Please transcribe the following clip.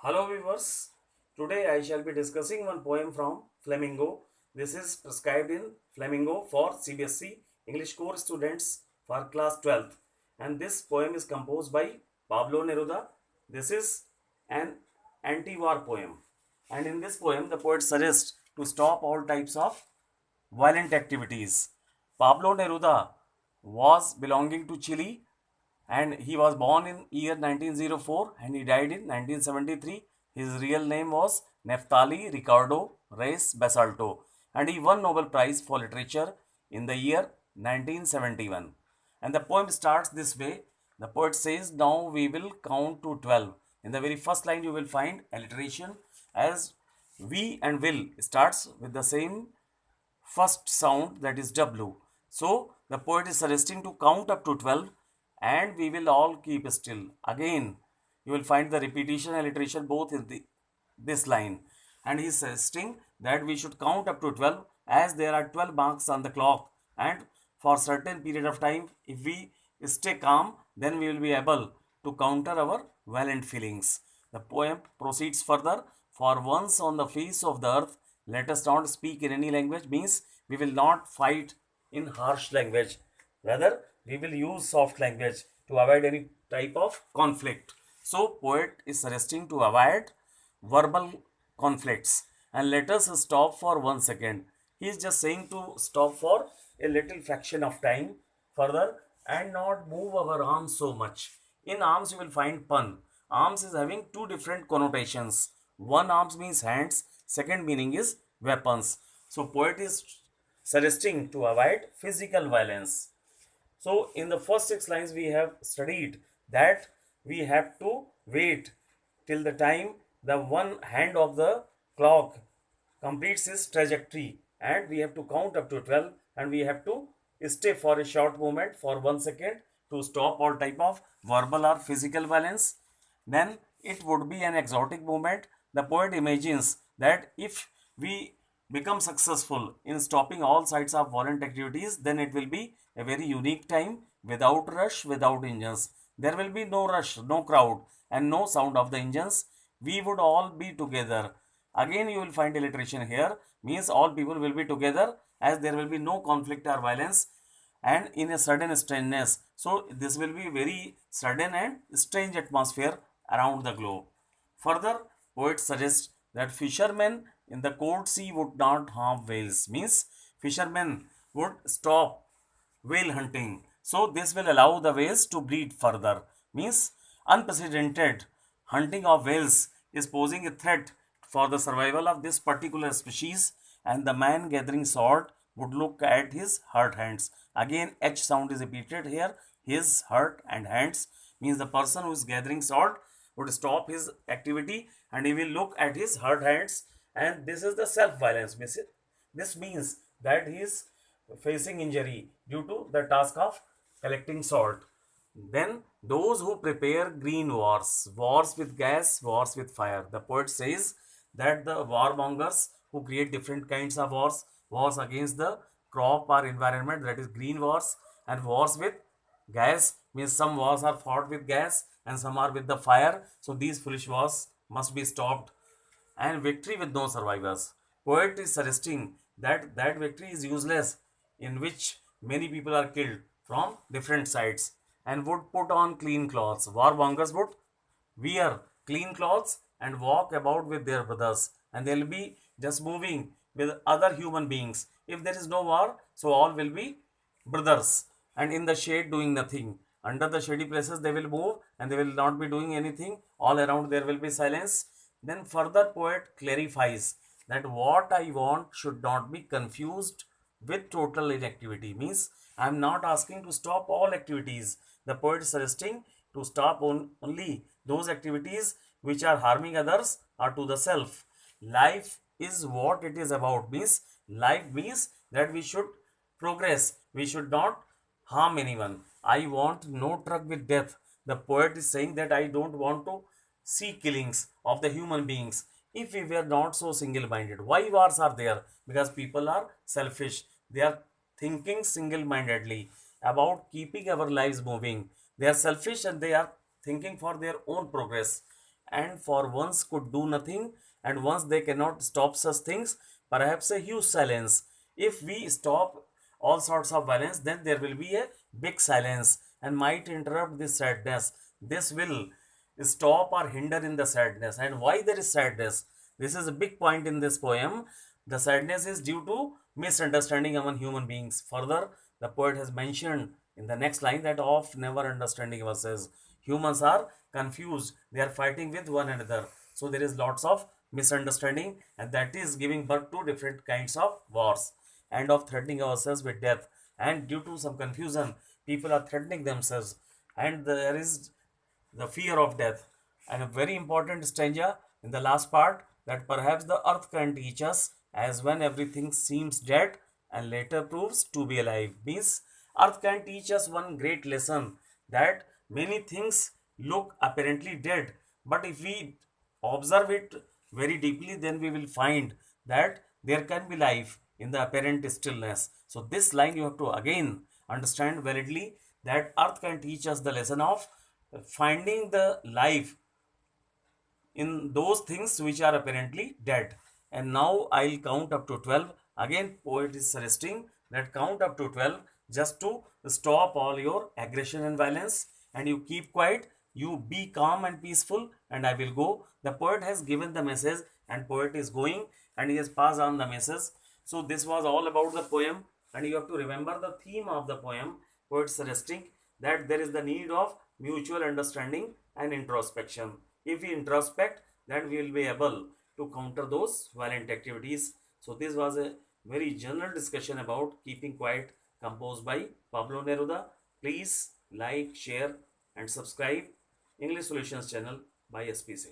Hello viewers, today I shall be discussing one poem from Flamingo. This is prescribed in Flamingo for C.B.S.E. English course students for class 12th, and this poem is composed by Pablo Neruda. This is an anti-war poem, and in this poem the poet suggests to stop all types of violent activities. Pablo Neruda was belonging to Chile and he was born in year 1904 and he died in 1973. His real name was Neftali Ricardo Reyes Basalto and he won Nobel Prize for Literature in the year 1971. And the poem starts this way. The poet says, now we will count to 12. In the very first line you will find alliteration as we and will starts with the same first sound, that is W. So the poet is suggesting to count up to 12 and we will all keep still. Again, you will find the repetition and alliteration both in this line. And he is suggesting that we should count up to 12 as there are 12 marks on the clock. And for certain period of time, if we stay calm, then we will be able to counter our violent feelings. The poem proceeds further. For once on the face of the earth, let us not speak in any language, means we will not fight in harsh language. Rather, we will use soft language to avoid any type of conflict. So, poet is suggesting to avoid verbal conflicts. And let us stop for 1 second. He is just saying to stop for a little fraction of time further and not move our arms so much. In arms, you will find pun. Arms is having two different connotations. One arms means hands, second meaning is weapons. So poet is suggesting to avoid physical violence. So in the first 6 lines we have studied that we have to wait till the time the one hand of the clock completes its trajectory and we have to count up to 12 and we have to stay for a short moment for 1 second to stop all type of verbal or physical violence. Then it would be an exotic moment. The poet imagines that if we become successful in stopping all sides of violent activities, then it will be a very unique time without rush, without engines. There will be no rush, no crowd, and no sound of the engines. We would all be together. Again, you will find alliteration here, means all people will be together as there will be no conflict or violence and in a sudden strangeness. So, this will be very sudden and strange atmosphere around the globe. Further, poet suggests that fishermen in the cold sea would not harm whales, means fishermen would stop whale hunting. So this will allow the whales to breed further, means unprecedented hunting of whales is posing a threat for the survival of this particular species and the man gathering salt would look at his hurt hands. Again H sound is repeated here, his hurt and hands means the person who is gathering salt would stop his activity and he will look at his hurt hands and this is the self-violence. This means that he is facing injury due to the task of collecting salt. Then those who prepare green wars, wars with gas, wars with fire. The poet says that the warmongers who create different kinds of wars, wars against the crop or environment, that is green wars, and wars with gas means some wars are fought with gas and some are with the fire. So these foolish wars must be stopped. And victory with no survivors. Poet is suggesting that that victory is useless in which many people are killed from different sides and would put on clean clothes. Warmongers would wear clean clothes and walk about with their brothers and they'll be just moving with other human beings. If there is no war, so all will be brothers and in the shade doing nothing. Under the shady places they will move and they will not be doing anything. All around there will be silence. Then further poet clarifies that what I want should not be confused with total inactivity. Means I am not asking to stop all activities. The poet is suggesting to stop only those activities which are harming others or to the self. Life is what it is about. Means life means that we should progress. We should not harm anyone. I want no truck with death. The poet is saying that I don't want to see killings of the human beings. If we were not so single-minded, why wars are there? Because people are selfish. They are thinking single-mindedly about keeping our lives moving. They are selfish and they are thinking for their own progress. and for once could do nothing, and once they cannot stop such things, perhaps a huge silence. If we stop all sorts of violence, then there will be a big silence and might interrupt this sadness. This will stop or hinder in the sadness. And why there is sadness? This is a big point in this poem. The sadness is due to misunderstanding among human beings. Further, the poet has mentioned in the next line that of never understanding ourselves. Humans are confused. They are fighting with one another. So there is lots of misunderstanding, and that is giving birth to different kinds of wars and of threatening ourselves with death. And due to some confusion, people are threatening themselves, and there is the fear of death. And a very important stanza in the last part, that perhaps the earth can teach us, as when everything seems dead and later proves to be alive. Means earth can teach us one great lesson, that many things look apparently dead, but if we observe it very deeply, then we will find that there can be life in the apparent stillness. So this line you have to again understand validly, that earth can teach us the lesson of finding the life in those things which are apparently dead. And now I'll count up to 12. Again, poet is suggesting that count up to 12 just to stop all your aggression and violence, and you keep quiet, you be calm and peaceful, and I will go. The poet has given the message, and poet is going, and he has passed on the message. So this was all about the poem, and you have to remember the theme of the poem. Poet suggesting that there is the need of mutual understanding and introspection. If we introspect, then we will be able to counter those violent activities. So this was a very general discussion about keeping quiet, composed by Pablo Neruda. Please like, share and subscribe English Solutions channel by SPC.